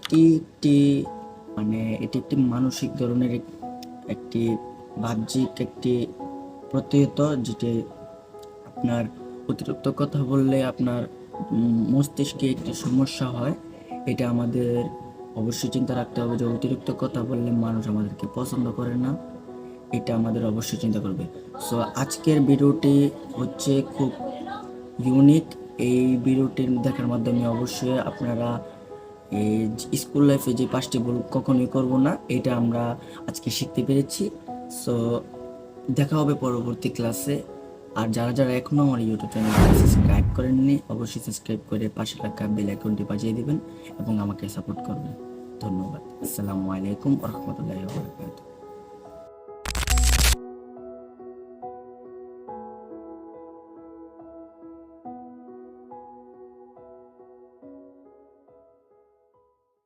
এটি একটি এটি একটি মানসিক ধরনের একটি বাহ্যিক একটি প্রত্যয়িত, যেটি আপনার অতিরিক্ত কথা বললে আপনার মস্তিষ্কে একটি সমস্যা হয়। এটা আমাদের অবশ্যই চিন্তা রাখতে হবে যে অতিরিক্ত কথা বললে মানুষ আমাদেরকে পছন্দ করে না। এটা আমাদের অবশ্যই চিন্তা করবে। সো আজকের ভিডিওটি হচ্ছে খুব ইউনিক। এই ভিডিওটি দেখার মাধ্যমে অবশ্যই আপনারা এই স্কুল লাইফে যে 5টি ভুল কখনোই করব না, এটা আমরা আজকে শিখতে পেরেছি। সো দেখা হবে পরবর্তী ক্লাসে। আর যারা যারা এখনো আমার ইউটিউব চ্যানেলটি সাবস্ক্রাইব করেননি, অবশ্যই সাবস্ক্রাইব করে পাশে থাকা বেল আইকনটি বাজিয়ে দিবেন এবং আমাকে সাপোর্ট করবেন। ধন্যবাদ। আসসালামু আলাইকুম ওয়া রাহমাতুল্লাহি ওয়া বারাকাতুহু।